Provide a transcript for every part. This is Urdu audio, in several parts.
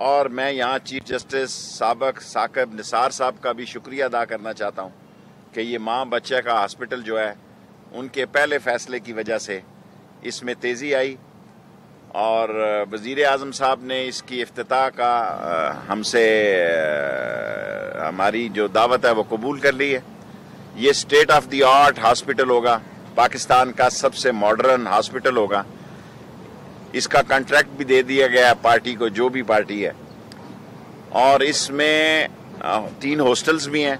اور میں یہاں چیف جسٹس سابق ثاقب نثار صاحب کا بھی شکریہ ادا کرنا چاہتا ہوں کہ یہ ماں بچہ کا ہاسپٹل جو ہے ان کے پہلے فیصلے کی وجہ سے اس میں تیزی آئی، اور وزیر اعظم صاحب نے اس کی افتتاح کا ہم سے ہماری جو دعوت ہے وہ قبول کر لی ہے۔ یہ state of the art hospital ہوگا، پاکستان کا سب سے ماڈرن ہاسپٹل ہوگا۔ اس کا کنٹریکٹ بھی دے دیا گیا ہے پارٹی کو، جو بھی پارٹی ہے، اور اس میں 3 ہاسٹلز بھی ہیں۔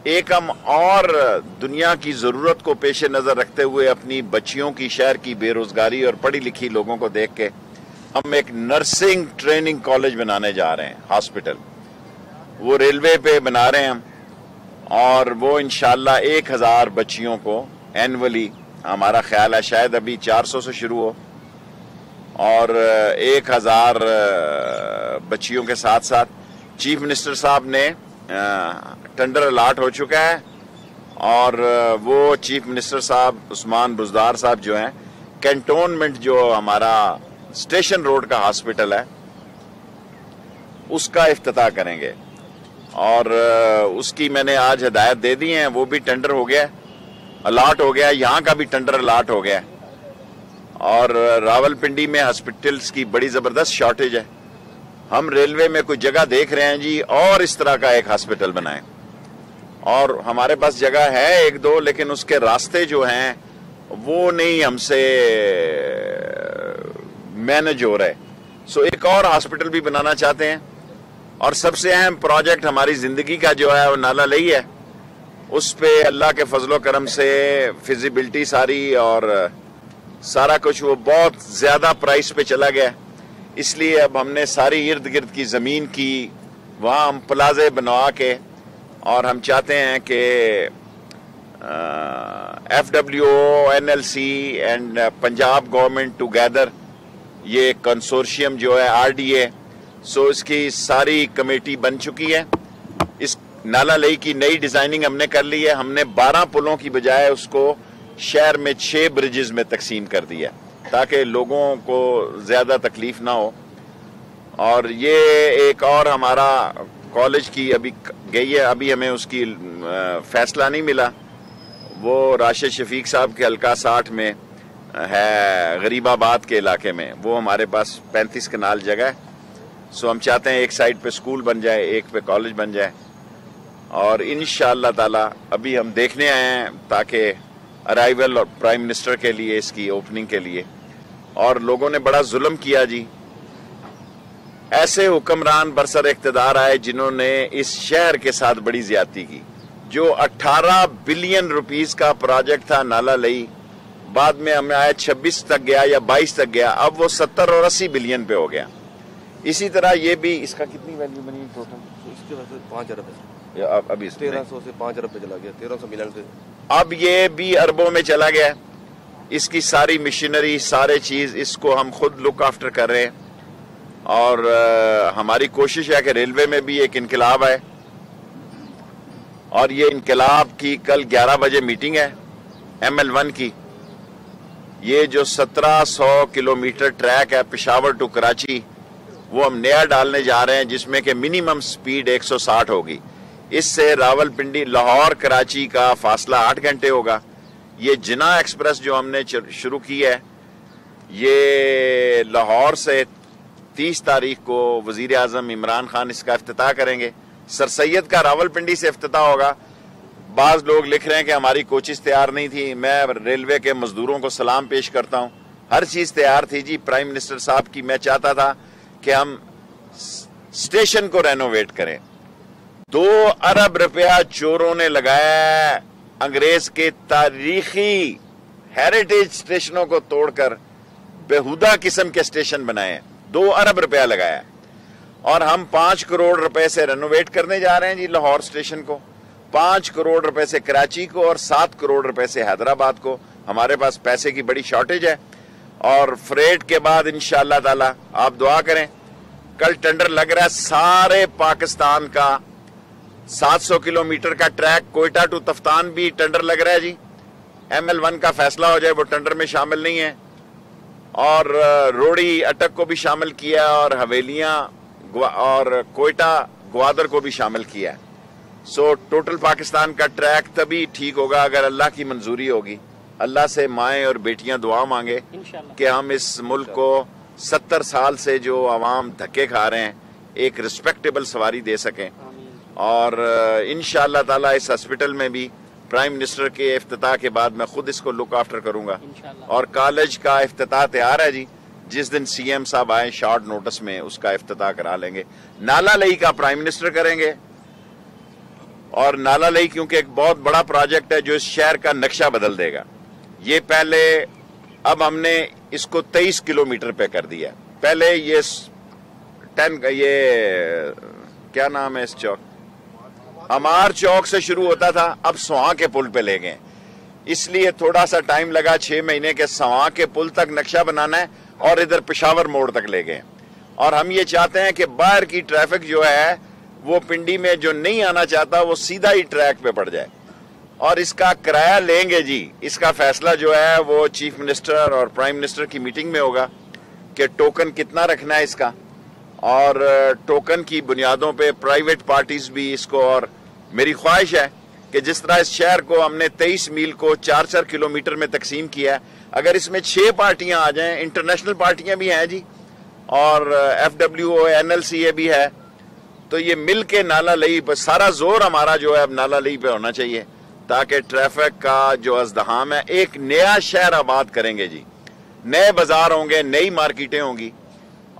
ایک ہم اور دنیا کی ضرورت کو پیش نظر رکھتے ہوئے اپنی بچیوں کی شہر کی بے روزگاری اور پڑھی لکھی لوگوں کو دیکھ کے ہم ایک نرسنگ ٹریننگ کالج بنانے جا رہے ہیں، ہاسپٹل وہ ریلوے پہ بنا رہے ہیں ہم، اور وہ انشاءاللہ 1000 بچیوں کو اینولی، ہمارا خیال ہے شاید ابھی 400 سے شروع ہو، اور 1000 بچیوں کے ساتھ ساتھ چیف منسٹر صاحب نے ٹینڈر الاٹ ہو چکا ہے، اور وہ چیف منسٹر صاحب عثمان بزدار صاحب جو ہیں کینٹونمنٹ جو ہمارا اسٹیشن روڈ کا ہاسپٹل ہے اس کا افتتاح کریں گے، اور اس کی میں نے آج ہدایت دے دی ہیں، وہ بھی ٹینڈر ہو گیا، الاٹ ہو گیا، یہاں کا بھی ٹینڈر الاٹ ہو گیا، اور راول پنڈی میں ہاسپٹلز کی بڑی زبردست شارٹیج ہے۔ ہم ریلوے میں کوئی جگہ دیکھ رہے ہیں جی، اور اس طرح کا ایک ہاسپٹل بنائیں، اور ہمارے پاس جگہ ہے 1-2، لیکن اس کے راستے جو ہیں وہ نہیں ہم سے مینج ہو رہے، سو ایک اور ہاسپٹل بھی بنانا چاہتے ہیں۔ اور سب سے اہم پروجیکٹ ہماری زندگی کا جو ہے وہ نالہ لئی ہے، اس پہ اللہ کے فضل و کرم سے فیزیبلٹی ساری اور سارا کچھ وہ بہت زیادہ پرائس پہ چلا گیا، اس لیے اب ہم نے ساری ارد گرد کی زمین کی وہاں ہم پلازے بنوا کے، اور ہم چاہتے ہیں کہ FWO NLC and Punjab government together, یہ کنسورشیم جو ہے RDA، سو اس کی ساری کمیٹی بن چکی ہے۔ اس نالہ لئی کی نئی ڈیزائننگ ہم نے کر لی ہے، ہم نے 12 پلوں کی بجائے اس کو شہر میں 6 برجز میں تقسیم کر دیا تاکہ لوگوں کو زیادہ تکلیف نہ ہو۔ اور یہ ایک اور ہمارا کالج کی ابھی گئی ہے، ابھی ہمیں اس کی فیصلہ نہیں ملا، وہ راشد شفیق صاحب کے حلقہ 60 میں ہے، غریب آباد کے علاقے میں، وہ ہمارے پاس 35 کنال جگہ ہے، سو ہم چاہتے ہیں ایک سائڈ پہ سکول بن جائے، ایک پہ کالج بن جائے، اور انشاءاللہ تعالی ابھی ہم دیکھنے آئے ہیں تاکہ ارائیول اور پرائم منسٹر کے لیے اس کی اوپننگ کے لیے۔ اور لوگوں نے بڑا ظلم کیا جی، ایسے حکمران برسر اقتدار آئے جنہوں نے اس شہر کے ساتھ بڑی زیادتی کی۔ جو 18 بلین روپیز کا پروجیکٹ تھا نالہ لئی، بعد میں ہمیں آیا 26 تک گیا یا 22 تک گیا، اب وہ 70 اور 80 بلین پہ ہو گیا۔ اسی طرح یہ بھی، اس کا کتنی ویلیو بنی ٹوٹل؟ اس کے واسطے 5 ارب ہے، ابھی 1300 سے 5 ارب پہ چلا گیا، 1300 ملین سے اب یہ بھی اربوں میں چلا گیا۔ اس کی ساری مشینری، سارے چیز، اس کو ہم خود لک آفٹر کر رہے ہیں، اور ہماری کوشش ہے کہ ریلوے میں بھی ایک انقلاب آئے، اور یہ انقلاب کی کل 11 بجے میٹنگ ہے ML1 کی۔ یہ جو 1700 کلومیٹر ٹریک ہے پشاور ٹو کراچی، وہ ہم نیا ڈالنے جا رہے ہیں، جس میں کہ منیمم سپیڈ 160 ہوگی۔ اس سے راول پنڈی لاہور کراچی کا فاصلہ 8 گھنٹے ہوگا۔ یہ جناح ایکسپریس جو ہم نے شروع کی ہے، یہ لاہور سے 30 تاریخ کو وزیر اعظم عمران خان اس کا افتتاح کریں گے۔ سر سید کا راول پنڈی سے افتتاح ہوگا۔ بعض لوگ لکھ رہے ہیں کہ ہماری کوچز تیار نہیں تھی، میں ریلوے کے مزدوروں کو سلام پیش کرتا ہوں، ہر چیز تیار تھی جی پرائم منسٹر صاحب کی۔ میں چاہتا تھا کہ ہم اسٹیشن کو رینوویٹ کریں۔ 2 ارب روپیہ چوروں نے لگایا انگریز کے تاریخی ہیریٹیج اسٹیشنوں کو توڑ کر بےہودہ قسم کے اسٹیشن بنائے ہیں، 2 ارب روپیہ لگایا، اور ہم 5 کروڑ روپے سے رینوویٹ کرنے جا رہے ہیں جی لاہور اسٹیشن کو، 5 کروڑ روپے سے کراچی کو، اور 7 کروڑ روپے سے حیدرآباد کو۔ ہمارے پاس پیسے کی بڑی شارٹیج ہے، اور فریٹ کے بعد انشاءاللہ تعالی آپ دعا کریں۔ کل ٹینڈر لگ رہا ہے سارے پاکستان کا، 700 کلومیٹر کا ٹریک کوئٹہ ٹو تفتان بھی ٹینڈر لگ رہا ہے جی۔ ML1 کا فیصلہ ہو جائے، وہ ٹینڈر میں شامل نہیں ہے، اور روڑی اٹک کو بھی شامل کیا، اور حویلیاں اور کوئٹہ گوادر کو بھی شامل کیا ہے. سو ٹوٹل پاکستان کا ٹریک تبھی ٹھیک ہوگا اگر اللہ کی منظوری ہوگی. اللہ سے مائیں اور بیٹیاں دعا مانگے کہ ہم اس ملک کو 70 سال سے جو عوام دھکے کھا رہے ہیں ایک ریسپیکٹیبل سواری دے سکیں. اور انشاءاللہ تعالی اس ہاسپٹل میں بھی پرائم منسٹر کے افتتاح کے بعد میں خود اس کو لک آفٹر کروں گا. اور کالج کا افتتاح تیار ہے جی. جس دن سی ایم صاحب آئیں شارٹ نوٹس میں اس کا افتتاح کرا لیں گے. نالا لئی کا پرائم منسٹر کریں گے. اور نالا لئی کیونکہ ایک بہت بڑا پروجیکٹ ہے جو اس شہر کا نقشہ بدل دے گا. یہ پہلے اب ہم نے اس کو 23 کلومیٹر پہ کر دیا. پہلے یہ کیا نام ہے اس چوک, امار چوک سے شروع ہوتا تھا, اب سواں کے پل پہ لے گئے. اس لیے تھوڑا سا ٹائم لگا 6 مہینے کے. سواں کے پل تک نقشہ بنانا ہے اور ادھر پشاور موڑ تک لے گئے. اور ہم یہ چاہتے ہیں کہ باہر کی ٹریفک جو ہے وہ پنڈی میں جو نہیں آنا چاہتا وہ سیدھا ہی ٹریک پہ پڑ جائے. اور اس کا کرایہ لیں گے جی. اس کا فیصلہ جو ہے وہ چیف منسٹر اور پرائم منسٹر کی میٹنگ میں ہوگا کہ ٹوکن کتنا رکھنا ہے اس کا. اور ٹوکن کی بنیادوں پہ پرائیویٹ پارٹیز بھی اس کو, اور میری خواہش ہے کہ جس طرح اس شہر کو ہم نے 23 میل کو 4 کلومیٹر میں تقسیم کیا ہے, اگر اس میں 6 پارٹیاں آ جائیں, انٹرنیشنل پارٹیاں بھی ہیں جی اور FWO NLCA بھی ہے, تو یہ مل کے نالا لئی پر سارا زور ہمارا جو ہے اب نالا لئی پہ ہونا چاہیے تاکہ ٹریفک کا جو ازدحام ہے, ایک نیا شہر آباد کریں گے جی. نئے بازار ہوں گے, نئی مارکیٹیں ہوں گی.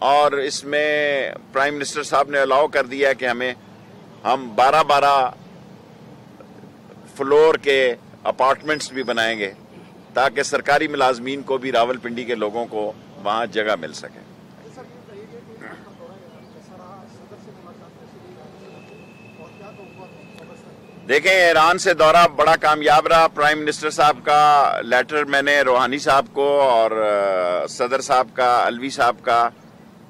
اور اس میں پرائم منسٹر صاحب نے الاؤ کر دیا کہ ہم 12 فلور کے اپارٹمنٹس بھی بنائیں گے تاکہ سرکاری ملازمین کو بھی راول پنڈی کے لوگوں کو وہاں جگہ مل سکے. دیکھیں ایران سے دورہ بڑا کامیاب رہا. پرائم منسٹر صاحب کا لیٹر میں نے روحانی صاحب کو اور صدر صاحب کا, الوی صاحب کا,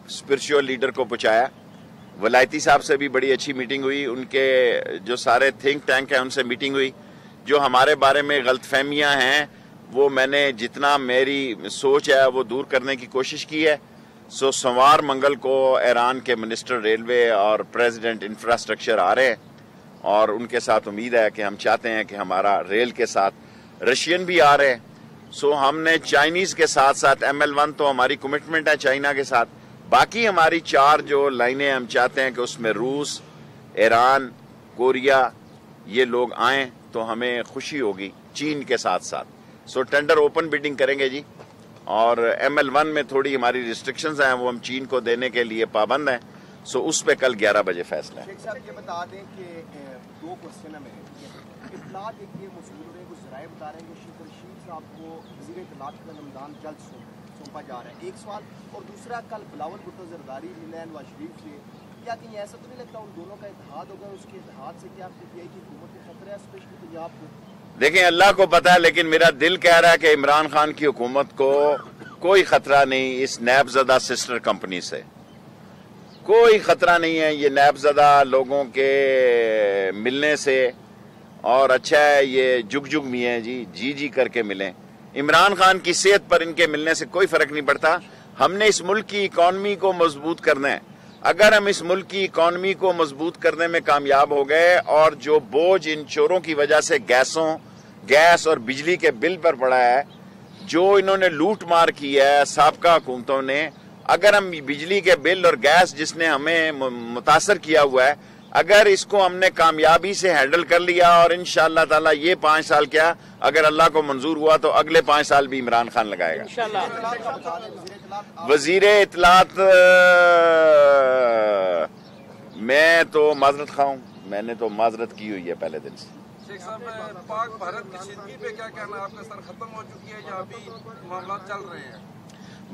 اسپرچول لیڈر کو پہنچایا. ولایتی صاحب سے بھی بڑی اچھی میٹنگ ہوئی. ان کے جو سارے تھنک ٹینک ہیں ان سے میٹنگ ہوئی. جو ہمارے بارے میں غلط فہمیاں ہیں وہ میں نے جتنا میری سوچ ہے وہ دور کرنے کی کوشش کی ہے. سو سوموار منگل کو ایران کے منسٹر ریلوے اور پریزیڈنٹ انفراسٹرکچر آ رہے ہیں اور ان کے ساتھ امید ہے کہ ہم چاہتے ہیں کہ ہمارا ریل کے ساتھ رشین بھی آ رہے ہیں. سو ہم نے چائنیز کے ساتھ ساتھ ML1 تو ہماری کمٹمنٹ ہے چائنا کے ساتھ. باقی ہماری 4 جو لائنیں ہم چاہتے ہیں کہ اس میں روس, ایران, کوریا یہ لوگ آئیں تو ہمیں خوشی ہوگی چین کے ساتھ ساتھ. سو ٹینڈر اوپن بیڈنگ کریں گے جی. اور ML1 میں تھوڑی ہماری ریسٹرکشنز ہیں وہ ہم چین کو دینے کے لیے پابند ہیں. سو اس پہ کل 11 بجے فیصلہ ہے. شیخ صاحب یہ بتا دیں کہ 2 کوشچن ہیں میرے. اطلاعات ایک یہ موصول ہو رہے ہیں, کچھ ذرائع بتا رہے ہیں کہ شیخ رشید صاحب کو وزیر اطلاعات کا نمدان جلد سونپا جا رہا ہے. ایک سوال. اور دوسرا, کل بلاول بھٹو زرداری ملے نواز شریف سے, کیا کہیں ایسا تو نہیں لگتا ان دونوں کا اتحاد ہوگا, اس کے اتحاد سے کیا PTI کی حکومت کو خطرہ ہے اسپیشلی پنجاب کو؟ دیکھیں اللہ کو پتا ہے, لیکن میرا دل کہہ رہا ہے کہ عمران خان کی حکومت کو کوئی خطرہ نہیں اس نیب زدہ سسٹر کمپنی سے. کوئی خطرہ نہیں ہے یہ نیب زدہ لوگوں کے ملنے سے. اور اچھا ہے یہ جگ میاں جی کر کے ملیں. عمران خان کی صحت پر ان کے ملنے سے کوئی فرق نہیں پڑتا. ہم نے اس ملک کی اکانومی کو مضبوط کرنا ہے. اگر ہم اس ملک کی اکانومی کو مضبوط کرنے میں کامیاب ہو گئے اور جو بوجھ ان چوروں کی وجہ سے گیس اور بجلی کے بل پر پڑا ہے, جو انہوں نے لوٹ مار کی ہے سابقہ حکومتوں نے, اگر ہم بجلی کے بل اور گیس جس نے ہمیں متاثر کیا ہوا ہے, اگر اس کو ہم نے کامیابی سے ہینڈل کر لیا اور انشاءاللہ تعالی یہ 5 سال کیا اگر اللہ کو منظور ہوا تو اگلے 5 سال بھی عمران خان لگائے گا انشاءاللہ. وزیر اطلاعات میں تو معذرت خواہ ہوں, میں نے تو معذرت کی ہوئی ہے پہلے دن سے. شیخ صاحب پاک بھارت کشیدگی پہ کیا کہنا, آپ کا سر ختم ہو چکی ہے یا ابھی معاملات چل رہے ہیں؟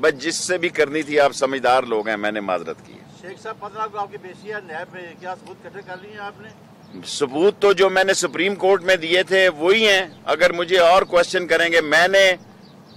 بس جس سے بھی کرنی تھی, آپ سمجھدار لوگ ہیں, میں نے معذرت کی ہے. شیخ صاحب 15 کو آپ کی پیشی ہے نیب میں, کیا ثبوت اکٹھے کر لیے ہیں آپ نے؟ ثبوت تو جو میں نے سپریم کورٹ میں دیے تھے وہی ہیں. اگر مجھے اور کوشچن کریں گے, میں نے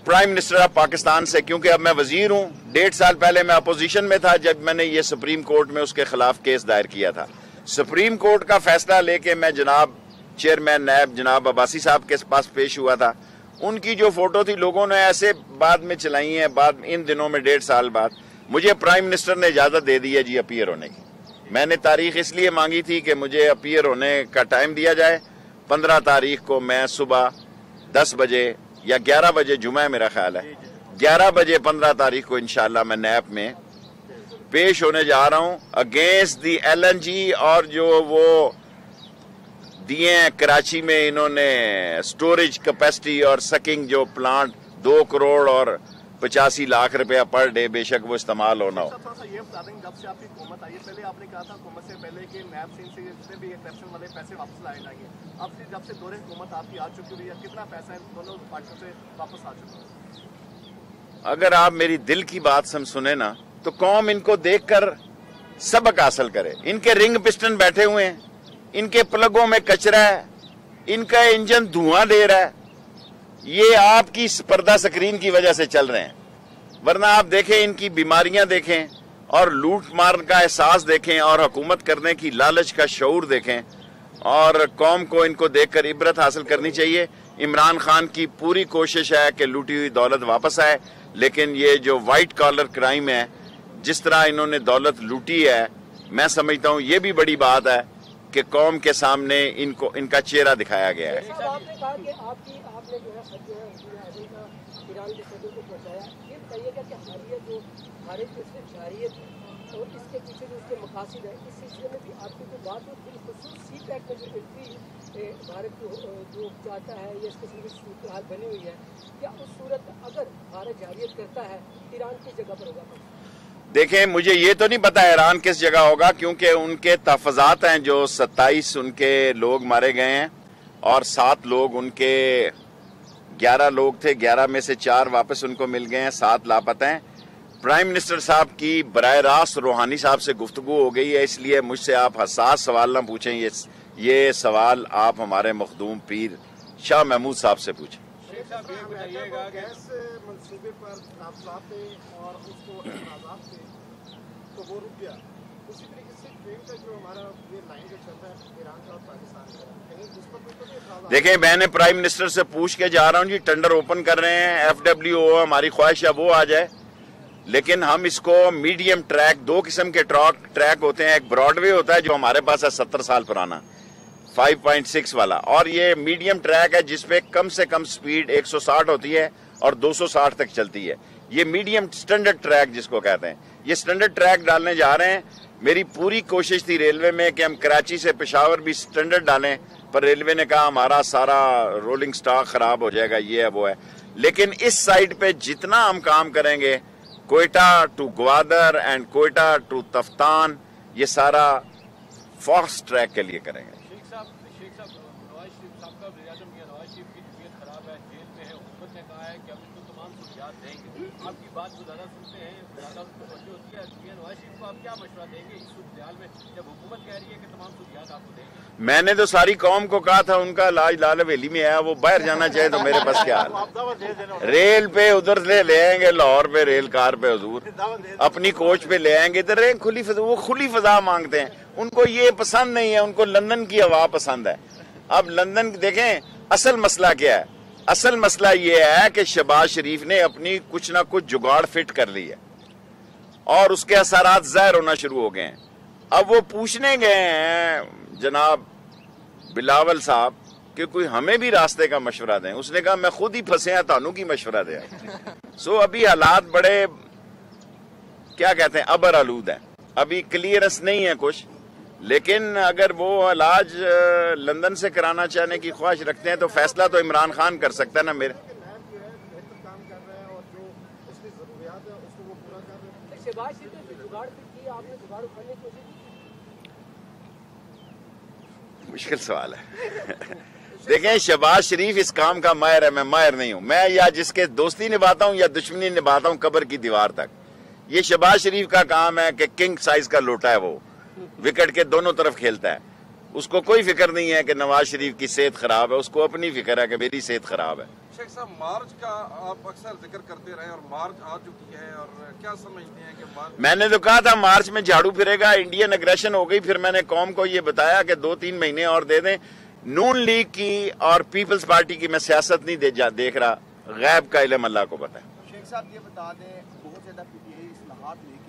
پرائم منسٹر آف پاکستان سے, کیونکہ اب میں وزیر ہوں, 1.5 سال پہلے میں اپوزیشن میں تھا جب میں نے یہ سپریم کورٹ میں اس کے خلاف کیس دائر کیا تھا. سپریم کورٹ کا فیصلہ لے کے میں جناب چیئرمین نیب جناب عباسی صاحب کے پاس پیش ہوا تھا. ان کی جو فوٹو تھی لوگوں نے ایسے بعد میں چلائی ہیں, بعد ان دنوں میں 1.5 سال بعد. مجھے پرائم منسٹر نے اجازت دے دی ہے جی اپیئر ہونے کی. میں نے تاریخ اس لیے مانگی تھی کہ مجھے اپیئر ہونے کا ٹائم دیا جائے. 15 تاریخ کو میں صبح 10 بجے یا 11 بجے، جمعہ میرا خیال ہے 11 بجے 15 تاریخ کو انشاءاللہ میں نیب میں پیش ہونے جا رہا ہوں اگینسٹ دی LNG. اور جو وہ دیے ہیں کراچی میں انہوں نے سٹوریج کیپیسٹی اور سکنگ جو پلانٹ 2 کروڑ اور 85 لاکھ روپیہ پر ڈے، بے شک وہ استعمال ہونا ہو. تھوڑا سا یہ بتا دیں جب سے آپ کی حکومت آئی ہے، پہلے آپ نے کہا تھا حکومت سے پہلے کہ نیب سے جتنے بھی کرپشن والے پیسے واپس لائے جائیں گے. اب سے جب سے دور حکومت آپ کی آ چکی ہوئی ہے، کتنا پیسہ دونوں پارٹیوں سے واپس آ چکا ہے؟ اگر آپ میری دل کی بات سنیں نا تو قوم ان کو دیکھ کر سبق حاصل کرے. ان کے رنگ پسٹن بیٹھے ہوئے ہیں، ان کے پلگوں میں کچرا ہے، ان کا انجن دھواں دے رہا ہے. یہ آپ کی پردہ سکرین کی وجہ سے چل رہے ہیں. ورنہ آپ دیکھیں ان کی بیماریاں دیکھیں اور لوٹ مار کا احساس دیکھیں اور حکومت کرنے کی لالچ کا شعور دیکھیں. اور قوم کو ان کو دیکھ کر عبرت حاصل کرنی چاہیے. عمران خان کی پوری کوشش ہے کہ لوٹی ہوئی دولت واپس آئے، لیکن یہ جو وائٹ کالر کرائم ہے، جس طرح انہوں نے دولت لوٹی ہے، میں سمجھتا ہوں یہ بھی بڑی بات ہے کہ قوم کے سامنے ان کا چہرہ دکھایا گیا ہے. آپ نے کہا کہ آپ نے جو ہے خط جو ہے وزیر اعظم کا ایران کے صدر کو پہنچایا. یہ بتائیے گا کہ حالیہ جو خارج کی صرف جارحیت اور اس کے پیچھے جو اس کے مقاصد ہیں، اس سلسلے میں بھی آپ کی کوئی بات ہو؟ خصوص سی پیک میں جو انٹری بھارت جو چاہتا ہے یا اس قسم کی صورتحال بنی ہوئی ہے، کیا اس صورت اگر بھارت جارحیت کرتا ہے ایران کس جگہ پر ہوگا؟ دیکھیں مجھے یہ تو نہیں پتا ایران کس جگہ ہوگا، کیونکہ ان کے تحفظات ہیں جو 27 ان کے لوگ مارے گئے ہیں اور 7 لوگ ان کے 11 لوگ تھے، 11 میں سے 4 واپس ان کو مل گئے ہیں، 7 لاپتہ ہیں. پرائم منسٹر صاحب کی براہ راست روحانی صاحب سے گفتگو ہو گئی ہے، اس لیے مجھ سے آپ حساس سوال نہ پوچھیں. یہ سوال آپ ہمارے مخدوم پیر شاہ محمود صاحب سے پوچھیں. گیس منصوبے پر تحفظات تھے اور اس کو اعتراضات تھے تو وہ رک گیا. اسی طریقے سے ٹرین کا جو ہمارا یہ لائن جو چل رہا ہے ایران کا اور پاکستان کا، کہیں اس پر کوئی اعتراضات؟ دیکھیں میں نے پرائم منسٹر سے پوچھ کے جا رہا ہوں جی، ٹینڈر اوپن کر رہے ہیں، FWO ہماری خواہش ہے وہ آ جائے، لیکن ہم اس کو میڈیم ٹریک، 2 قسم کے ٹریک ہوتے ہیں. ایک براڈ وے ہوتا ہے جو ہمارے پاس ہے 70 سال پرانا 5.6 والا، اور یہ میڈیم ٹریک ہے جس پہ کم سے کم سپیڈ 160 ہوتی ہے اور 260 تک چلتی ہے. یہ میڈیم سٹینڈرڈ ٹریک جس کو کہتے ہیں، یہ سٹینڈرڈ ٹریک ڈالنے جا رہے ہیں. میری پوری کوشش تھی ریلوے میں کہ ہم کراچی سے پشاور بھی سٹینڈرڈ ڈالیں، پر ریلوے نے کہا ہمارا سارا رولنگ سٹاک خراب ہو جائے گا، یہ ہے وہ ہے. لیکن اس سائڈ پہ جتنا ہم کام کریں گے، Quetta to Gwadar and Quetta to Taftan, یہ سارا فاسٹ ٹریک کے لیے کریں گے. شیخ صاحب نواز شریف صاحب کا وزیر اعظم کیا نواز شریف کی طبیعت خراب ہے، جیل میں ہے، حکومت نے کہا ہے کہ ہم ان کو تمام سہولیات دیں گے. آپ کی بات کو زیادہ سنتے ہیں، زیادہ ان کو توجہ ہوتی ہے. نواز شریف کو آپ کیا مشورہ دیں گے اس صورتحال میں جب حکومت کہہ رہی ہے کہ تمام سہولیات آپ کو دیں گے؟ میں نے تو ساری قوم کو کہا تھا ان کا علاج لال حویلی میں ہے، وہ باہر جانا چاہے تو میرے پاس کیا ہے. ریل پہ ادھر سے لے آئیں گے، لاہور پہ ریل کار پہ حضور اپنی کوچ پہ لے آئیں گے. ادھر کھلی فضا، وہ کھلی فضا مانگتے ہیں، ان کو یہ پسند نہیں ہے، ان کو لندن کی ہوا پسند ہے. اب لندن دیکھیں اصل مسئلہ کیا ہے. اصل مسئلہ یہ ہے کہ شہباز شریف نے اپنی کچھ نہ کچھ جگاڑ فٹ کر لی ہے اور اس کے اثرات ظاہر ہونا شروع ہو گئے ہیں. اب وہ پوچھنے گئے ہیں جناب بلاول صاحب کہ کوئی ہمیں بھی راستے کا مشورہ دیں. اس نے کہا میں خود ہی پھنسے ہیں، تانوں کی مشورہ دیں. سو ابھی حالات بڑے کیا کہتے ہیں ابر آلود ہیں، ابھی کلیئرنس نہیں ہے کچھ. لیکن اگر وہ علاج لندن سے کرانا چاہنے کی خواہش رکھتے ہیں تو فیصلہ تو عمران خان کر سکتا ہے نا. میرے شہباز شریف نے جگاڑ کی، آپ نے جگاڑ اٹھانے کی کوشش کی؟ مشکل سوال ہے. دیکھیں شہباز شریف اس کام کا ماہر ہے، میں ماہر نہیں ہوں. میں یا جس کے دوستی نبھاتا ہوں یا دشمنی نبھاتا ہوں قبر کی دیوار تک. یہ شہباز شریف کا کام ہے کہ کنگ سائز کا لوٹا ہے، وہ وکٹ کے دونوں طرف کھیلتا ہے. اس کو کوئی فکر نہیں ہے کہ نواز شریف کی صحت خراب ہے، اس کو اپنی فکر ہے کہ میری صحت خراب ہے. شیخ صاحب مارچ کا آپ اکثر ذکر کرتے رہے اور مارچ آ چکی ہے، اور کیا سمجھتے ہیں کہ مارچ؟ میں نے تو کہا تھا مارچ میں جھاڑو پھرے گا، انڈین اگریشن ہو گئی. پھر میں نے قوم کو یہ بتایا کہ 2-3 مہینے اور دے دیں. نون لیگ کی اور پیپلز پارٹی کی میں سیاست نہیں دیکھ رہا، غیب کا علم اللہ کو پتہ ہے. شیخ صاحب یہ بتا دیں بہت زیادہ PTI اصلاحات لے کے